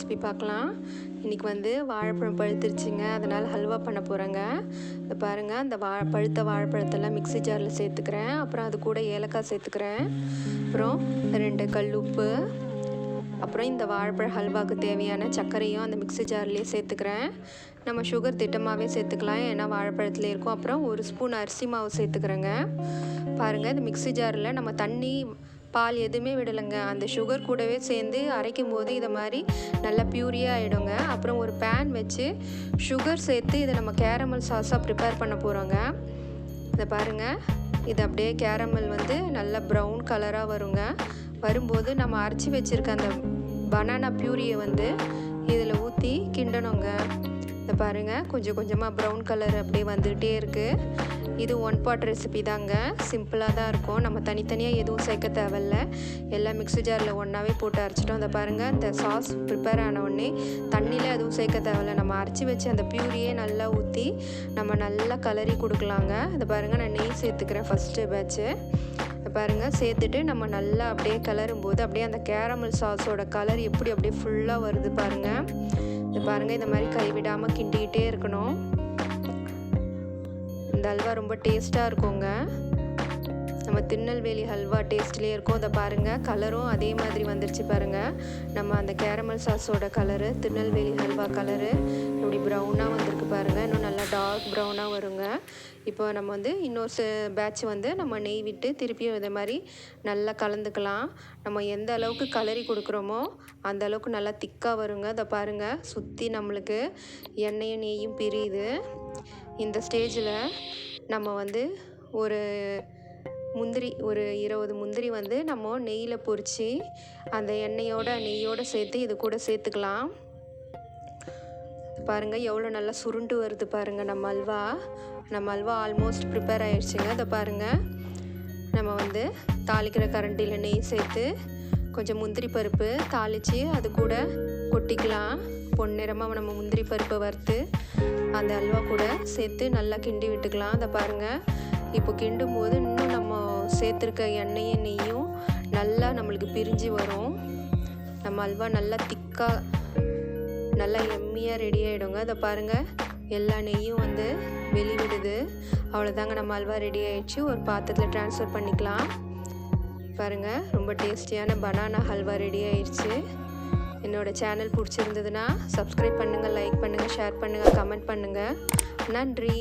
Recipe பார்க்கலாம். இன்றைக்கி வந்து வாழைப்பழம் பழுத்துருச்சுங்க, அதனால் ஹல்வா பண்ண போகிறேங்க. இதை பாருங்கள், அந்த பழுத்த வாழைப்பழத்தெல்லாம் மிக்ஸி ஜாரில் சேர்த்துக்கிறேன். அப்புறம் அது கூட ஏலக்காய் சேர்த்துக்கிறேன். அப்புறம் 2 கல் உப்பு, அப்புறம் இந்த வாழைப்பழ ஹல்வாவுக்கு தேவையான சர்க்கரையும் அந்த மிக்ஸி ஜார்லேயே சேர்த்துக்கிறேன். நம்ம சுகர் திட்டமாகவே சேர்த்துக்கலாம், ஏன்னா வாழைப்பழத்துலேயே இருக்கும். அப்புறம் 1 ஸ்பூன் அரிசி மாவு சேர்த்துக்கிறேங்க. பாருங்கள், இந்த மிக்ஸி ஜாரில் நம்ம தண்ணி பால் எதுவுமே விடலைங்க. அந்த சுகர் கூடவே சேர்ந்து அரைக்கும் போது இதை மாதிரி நல்லா பியூரியாக ஆகிடுங்க. அப்புறம் ஒரு பேன் வச்சு சுகர் சேர்த்து இதை நம்ம கேரமல் சாஸாக ப்ரிப்பேர் பண்ண போகிறோங்க. இதை பாருங்கள், இது அப்படியே கேரமல் வந்து நல்லா ப்ரௌன் கலராக வருங்க. வரும்போது நம்ம அரைச்சி வச்சுருக்க அந்த பனானா பியூரியை வந்து இதில் ஊற்றி கிண்டணுங்க. இதை பாருங்கள், கொஞ்சம் கொஞ்சமாக ப்ரௌன் கலர் அப்படியே வந்துகிட்டே இருக்குது. இது 1 பாட் ரெசிபி தாங்க, சிம்பிளாக தான் இருக்கும். நம்ம தனித்தனியாக எதுவும் சேர்க்க தேவையில்ல, எல்லாம் மிக்ஸி ஜாரில் ஒன்றாவே போட்டு அரைச்சிட்டோம். அதை பாருங்கள், இந்த சாஸ் ப்ரிப்பேர் ஆன உடனே தண்ணியில் எதுவும் சேர்க்க தேவையில்ல, நம்ம அரைச்சி வச்சு அந்த பியூரியே நல்லா ஊற்றி நம்ம நல்லா கலரி கொடுக்கலாங்க. இதை பாருங்கள், நான் நெய் சேர்த்துக்கிறேன் ஃபஸ்ட்டு பேட்ச்சு. இதை பாருங்கள், சேர்த்துட்டு நம்ம நல்லா அப்படியே கிளறும் போது அப்படியே அந்த கேரமல் சாஸோட கலர் எப்படி அப்படியே ஃபுல்லாக வருது பாருங்கள். இதை பாருங்கள், இந்த மாதிரி கைவிடாமல் கிண்டிக்கிட்டே இருக்கணும். இந்த ஹல்வா ரொம்ப டேஸ்ட்டாக இருக்குங்க, நம்ம திருநெல்வேலி ஹல்வா டேஸ்ட்லேயே இருக்கும். அதை பாருங்கள், கலரும் அதே மாதிரி வந்துருச்சு பாருங்கள். நம்ம அந்த கேரமல் சாஸோட கலரு, திருநெல்வேலி ஹல்வா கலரு இப்படி ப்ரௌனாக வந்திருக்கு பாருங்கள். இன்னும் நல்லா டார்க் ப்ரௌனாக வருங்க. இப்போ நம்ம வந்து இன்னொரு பேட்ச் வந்து நம்ம நெய் விட்டு திருப்பியும் இதே மாதிரி நல்லா கலந்துக்கலாம். நம்ம எந்த அளவுக்கு கலரி கொடுக்குறோமோ அந்த அளவுக்கு நல்லா திக்காக வருங்க. அதை பாருங்கள், சுற்றி நம்மளுக்கு எண்ணெயும் நெய்யும் பிரியுது. இந்த ஸ்டேஜில் நம்ம வந்து ஒரு 20 முந்திரி வந்து நம்ம நெய்யில் பொரித்து அந்த நெய்யோடு சேர்த்து இது கூட சேர்த்துக்கலாம். பாருங்கள், எவ்வளோ நல்லா சுருண்டு வருது பாருங்கள் நம்ம அல்வா ஆல்மோஸ்ட் ப்ரிப்பேர் ஆகிடுச்சுங்க. அதை பாருங்கள், நம்ம வந்து தாளிக்கிற கரண்டியில் நெய் சேர்த்து கொஞ்சம் முந்திரி பருப்பு தாளித்து அது கூட கொட்டிக்கலாம். பொன்னிறமாக நம்ம முந்திரி பருப்பை வறுத்து அந்த அல்வா கூட சேர்த்து நல்லா கிண்டி விட்டுக்கலாம். அதை பாருங்கள், இப்போ கிண்டும் போது இன்னும் நம்ம சேர்த்துருக்க எண்ணெயும் நெய்யும் நல்லா நம்மளுக்கு பிரிஞ்சு வரும். நம்ம அல்வா நல்லா திக்காக நல்லா எம்மியாக ரெடி ஆகிடுங்க. அதை பாருங்கள், எல்லா நெய்யும் வந்து வெளிவிடுது. அவ்வளோதாங்க, நம்ம அல்வா ரெடி ஆகிடுச்சு. ஒரு பாத்திரத்தில் ட்ரான்ஸ்ஃபர் பண்ணிக்கலாம். பாருங்கள், ரொம்ப டேஸ்டியான பனானா ஹல்வா ரெடி ஆயிடுச்சு. என்னோடய சேனல் பிடிச்சிருந்ததுன்னா சப்ஸ்கிரைப் பண்ணுங்கள், லைக் பண்ணுங்கள், ஷேர் பண்ணுங்கள், கமெண்ட் பண்ணுங்கள். நன்றி.